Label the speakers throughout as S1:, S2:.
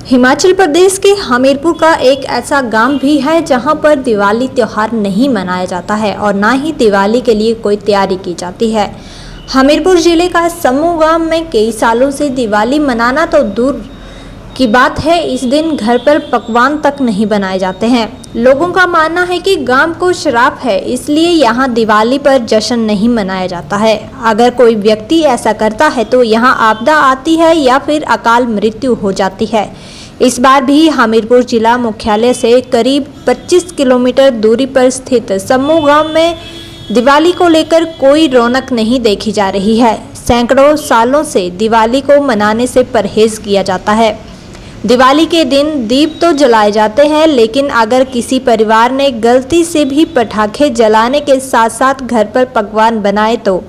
S1: हिमाचल प्रदेश के हमीरपुर का एक ऐसा गांव भी है जहां पर दिवाली त्योहार नहीं मनाया जाता है और ना ही दिवाली के लिए कोई तैयारी की जाती है। हमीरपुर जिले का समूह गांव में कई सालों से दिवाली मनाना तो दूर की बात है, इस दिन घर पर पकवान तक नहीं बनाए जाते हैं। लोगों का मानना है कि गांव को श्राप है, इसलिए यहां दिवाली पर जश्न नहीं मनाया जाता है। अगर कोई व्यक्ति ऐसा करता है तो यहां आपदा आती है या फिर अकाल मृत्यु हो जाती है। इस बार भी हमीरपुर जिला मुख्यालय से करीब 25 किलोमीटर दूरी पर स्थित समूह गांव में दिवाली को लेकर कोई रौनक नहीं देखी जा रही है। सैकड़ों सालों से दिवाली को मनाने से परहेज किया जाता है। दिवाली के दिन दीप तो जलाए जाते हैं, लेकिन अगर किसी परिवार ने गलती से भी पटाखे जलाने के साथ साथ घर पर पकवान बनाए तो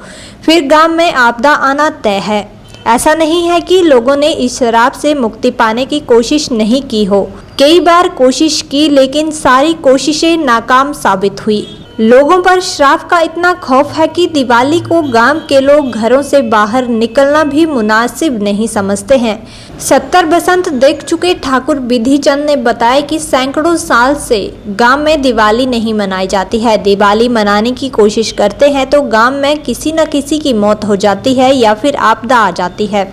S1: फिर गांव में आपदा आना तय है। ऐसा नहीं है कि लोगों ने इस शराब से मुक्ति पाने की कोशिश नहीं की हो, कई बार कोशिश की, लेकिन सारी कोशिशें नाकाम साबित हुई। लोगों पर श्राप का इतना खौफ है कि दिवाली को गांव के लोग घरों से बाहर निकलना भी मुनासिब नहीं समझते हैं। 70 बसंत देख चुके ठाकुर विधि चंद ने बताया कि सैकड़ों साल से गांव में दिवाली नहीं मनाई जाती है। दिवाली मनाने की कोशिश करते हैं तो गांव में किसी न किसी की मौत हो जाती है या फिर आपदा आ जाती है।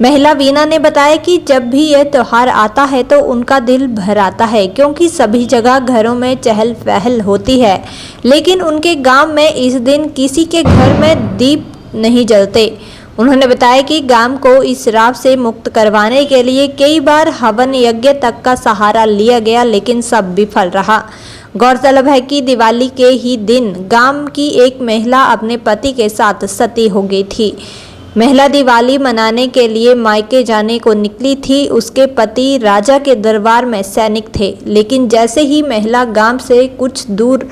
S1: महिला वीना ने बताया कि जब भी यह त्योहार आता है तो उनका दिल भर आता है, क्योंकि सभी जगह घरों में चहल पहल होती है, लेकिन उनके गांव में इस दिन किसी के घर में दीप नहीं जलते। उन्होंने बताया कि गांव को इस श्राप से मुक्त करवाने के लिए कई बार हवन यज्ञ तक का सहारा लिया गया, लेकिन सब विफल रहा। गौरतलब है कि दिवाली के ही दिन गांव की एक महिला अपने पति के साथ सती हो गई थी। महिला दिवाली मनाने के लिए मायके जाने को निकली थी। उसके पति राजा के दरबार में सैनिक थे, लेकिन जैसे ही महिला गांव से कुछ दूर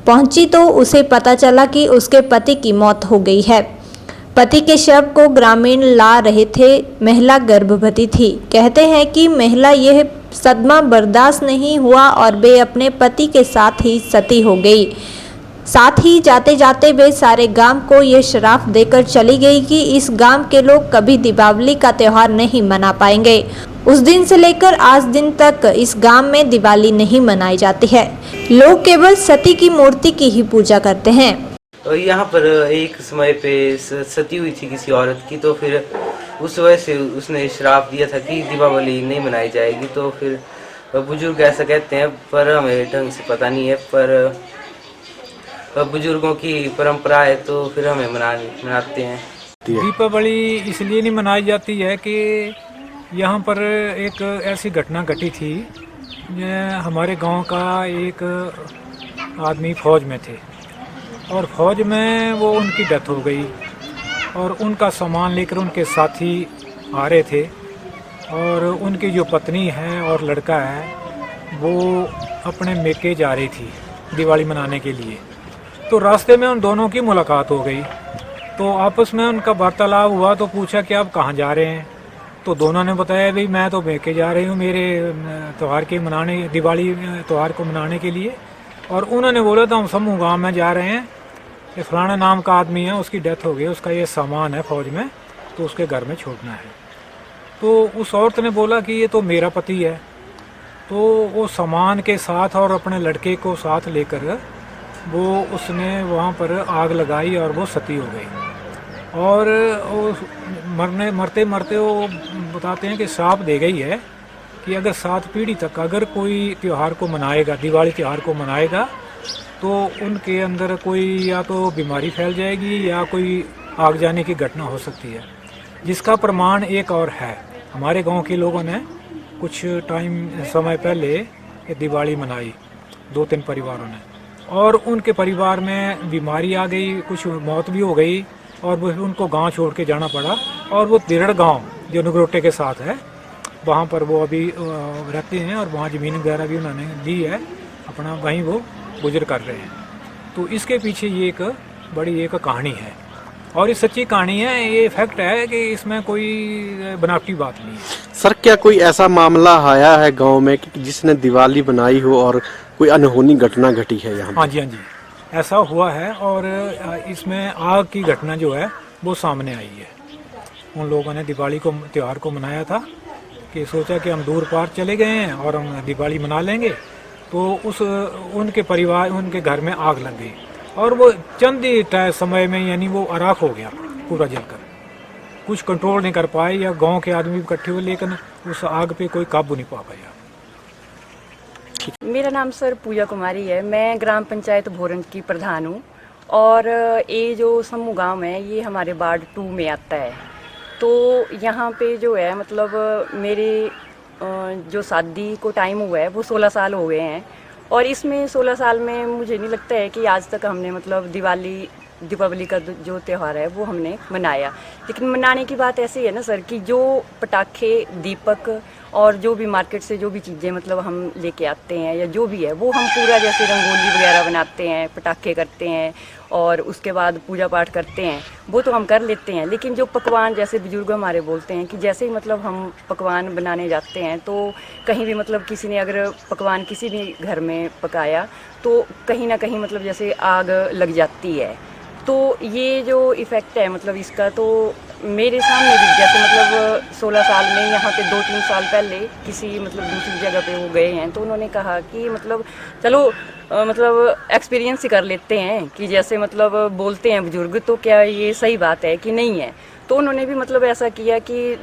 S1: पहुंची तो उसे पता चला कि उसके पति की मौत हो गई है। पति के शव को ग्रामीण ला रहे थे। महिला गर्भवती थी। कहते हैं कि महिला यह सदमा बर्दाश्त नहीं हुआ और वे अपने पति के साथ ही सती हो गई। साथ ही जाते जाते वे सारे गांव को ये श्राप देकर चली गई कि इस गांव के लोग कभी दीपावली का त्योहार नहीं मना पाएंगे। उस दिन से लेकर आज दिन तक इस गांव में दिवाली नहीं मनाई जाती है। लोग केवल सती की मूर्ति की ही पूजा करते हैं।
S2: तो यहाँ पर एक समय पे सती हुई थी किसी औरत की, तो फिर उस वजह से उसने श्राप दिया था कि दीपावली नहीं मनाई जाएगी। तो फिर बुजुर्ग ऐसा कहते हैं, पर हमें ढंग से पता नहीं है, पर बुजुर्गों की परंपरा है तो फिर हमें मनाते हैं।
S3: दीपावली इसलिए नहीं मनाई जाती है कि यहाँ पर एक ऐसी घटना घटी थी। हमारे गांव का एक आदमी फौज में थे और फौज में वो उनकी डेथ हो गई और उनका सामान लेकर उनके साथी आ रहे थे और उनकी जो पत्नी है और लड़का है वो अपने मेके जा रही थी दिवाली मनाने के लिए। तो रास्ते में उन दोनों की मुलाकात हो गई, तो आपस में उनका वार्तालाप हुआ। तो पूछा कि आप कहाँ जा रहे हैं, तो दोनों ने बताया भाई मैं तो मेके जा रही हूँ मेरे त्यौहार के मनाने, दिवाली त्यौहार को मनाने के लिए। और उन्होंने बोला तो हम समूह गाँव में जा रहे हैं, ये फलाना नाम का आदमी है, उसकी डेथ हो गई, उसका ये सामान है फौज में, तो उसके घर में छोड़ना है। तो उस औरत ने बोला कि ये तो मेरा पति है। तो वो सामान के साथ और अपने लड़के को साथ लेकर वो उसने वहाँ पर आग लगाई और वो सती हो गई। और वो मरते मरते वो बताते हैं कि श्राप दे गई है कि अगर 7 पीढ़ी तक अगर कोई त्यौहार को मनाएगा, दिवाली त्यौहार को मनाएगा, तो उनके अंदर कोई या तो बीमारी फैल जाएगी या कोई आग जाने की घटना हो सकती है। जिसका प्रमाण एक और है, हमारे गांव के लोगों ने कुछ समय पहले ये दिवाली मनाई 2-3 परिवारों ने, और उनके परिवार में बीमारी आ गई, कुछ मौत भी हो गई और वो उनको गांव छोड़ के जाना पड़ा। और वो तिरड़ गांव जो नगरोटे के साथ है, वहाँ पर वो अभी रहते हैं और वहाँ ज़मीन वगैरह भी उन्होंने दी है अपना, वहीं वो गुजर कर रहे हैं। तो इसके पीछे ये एक बड़ी एक कहानी है और ये सच्ची कहानी है। ये फैक्ट है कि इसमें कोई बनावटी बात नहीं है।
S4: सर, क्या कोई ऐसा मामला आया है गांव में कि जिसने दिवाली बनाई हो और कोई अनहोनी घटना घटी है यहाँ?
S3: हाँ जी, ऐसा हुआ है और इसमें आग की घटना जो है वो सामने आई है। उन लोगों ने दिवाली को त्यौहार को मनाया था कि सोचा कि हम दूर पार चले गए हैं और हम दिवाली मना लेंगे, तो उनके परिवार उनके घर में आग लग गई और वो चंद ही समय में यानी वो अराख हो गया पूरा जलकर। कुछ कंट्रोल नहीं कर पाए या गांव के आदमी इकट्ठे हुए, लेकिन उस आग पे कोई काबू नहीं पा पाया।
S5: मेरा नाम सर पूजा कुमारी है। मैं ग्राम पंचायत भोरंज की प्रधान हूँ और ये जो समूह गांव है ये हमारे वार्ड 2 में आता है। तो यहाँ पे जो है मतलब मेरे जो शादी को टाइम हुआ है वो 16 साल हो गए हैं और इसमें 16 साल में मुझे नहीं लगता है कि आज तक हमने मतलब दीपावली का जो त्यौहार है वो हमने मनाया। लेकिन मनाने की बात ऐसी है ना सर कि जो पटाखे, दीपक और जो भी मार्केट से जो भी चीज़ें मतलब हम लेके आते हैं या जो भी है वो हम पूरा जैसे रंगोली वगैरह बनाते हैं, पटाखे करते हैं और उसके बाद पूजा पाठ करते हैं, वो तो हम कर लेते हैं। लेकिन जो पकवान जैसे बुजुर्ग हमारे बोलते हैं कि जैसे ही मतलब हम पकवान बनाने जाते हैं तो कहीं भी मतलब किसी ने अगर पकवान किसी भी घर में पकाया तो कहीं ना कहीं मतलब जैसे आग लग जाती है। तो ये जो इफ़ेक्ट है मतलब इसका तो मेरे सामने भी जैसे मतलब 16 साल में यहाँ पे 2-3 साल पहले किसी मतलब दूसरी जगह पे वो गए हैं तो उन्होंने कहा कि मतलब चलो मतलब एक्सपीरियंस ही कर लेते हैं कि जैसे मतलब बोलते हैं बुजुर्ग तो क्या ये सही बात है कि नहीं है। तो उन्होंने भी मतलब ऐसा किया कि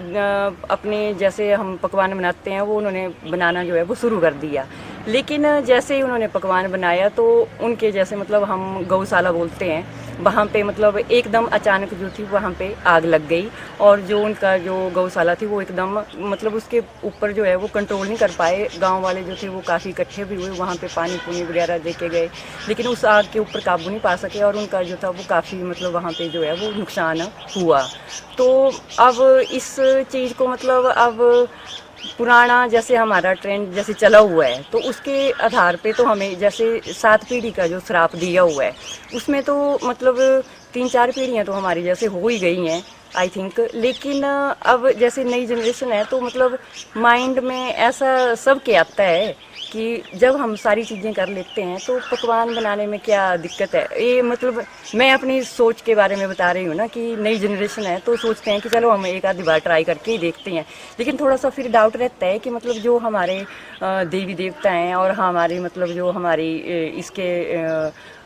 S5: अपने जैसे हम पकवान बनाते हैं वो उन्होंने बनाना जो है वो शुरू कर दिया। लेकिन जैसे ही उन्होंने पकवान बनाया तो उनके जैसे मतलब हम गौशाला बोलते हैं वहाँ पे मतलब एकदम अचानक जो थी वहाँ पे आग लग गई और जो उनका जो गौशाला थी वो एकदम मतलब उसके ऊपर जो है वो कंट्रोल नहीं कर पाए। गांव वाले जो थे वो काफ़ी इकट्ठे भी हुए, वहाँ पे पानी पुनी वगैरह दे के गए, लेकिन उस आग के ऊपर काबू नहीं पा सके और उनका जो था वो काफ़ी मतलब वहाँ पे जो है वो नुकसान हुआ। तो अब इस चीज़ को मतलब अब पुराना जैसे हमारा ट्रेंड जैसे चला हुआ है तो उसके आधार पे तो हमें जैसे 7 पीढ़ी का जो श्राप दिया हुआ है उसमें तो मतलब 3-4 पीढ़ियाँ तो हमारी जैसे हो ही गई हैं आई थिंक। लेकिन अब जैसे नई जनरेशन है तो मतलब माइंड में ऐसा सबके आता है कि जब हम सारी चीज़ें कर लेते हैं तो पकवान बनाने में क्या दिक्कत है। ये मतलब मैं अपनी सोच के बारे में बता रही हूँ ना कि नई जनरेशन है तो सोचते हैं कि चलो हम एक आधी बार ट्राई करके ही देखते हैं। लेकिन थोड़ा सा फिर डाउट रहता है कि मतलब जो हमारे देवी देवता हैं और हमारी मतलब जो हमारी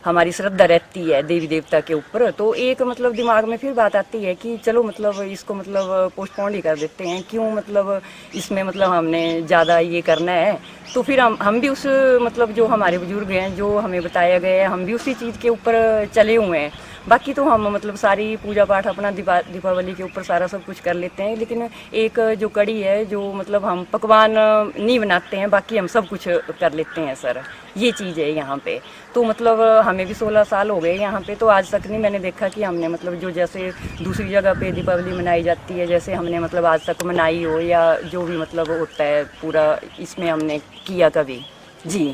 S5: हमारी श्रद्धा रहती है देवी देवता के ऊपर, तो एक मतलब दिमाग में फिर बात आती है कि चलो मतलब इसको मतलब पोस्टपोन ही कर देते हैं, क्यों मतलब इसमें मतलब हमने ज़्यादा ये करना है। तो फिर हम भी उस मतलब जो हमारे बुजुर्ग हैं जो हमें बताया गया है हम भी उसी चीज़ के ऊपर चले हुए हैं। बाकी तो हम मतलब सारी पूजा पाठ अपना दीपावली के ऊपर सारा सब कुछ कर लेते हैं, लेकिन एक जो कड़ी है जो मतलब हम पकवान नहीं बनाते हैं, बाकी हम सब कुछ कर लेते हैं सर। ये चीज़ है यहाँ पे। तो मतलब हमें भी 16 साल हो गए यहाँ पे, तो आज तक नहीं मैंने देखा कि हमने मतलब जो जैसे दूसरी जगह पे दीपावली मनाई जाती है जैसे हमने मतलब आज तक मनाई हो या जो भी मतलब होता है पूरा इसमें हमने किया कभी। जी।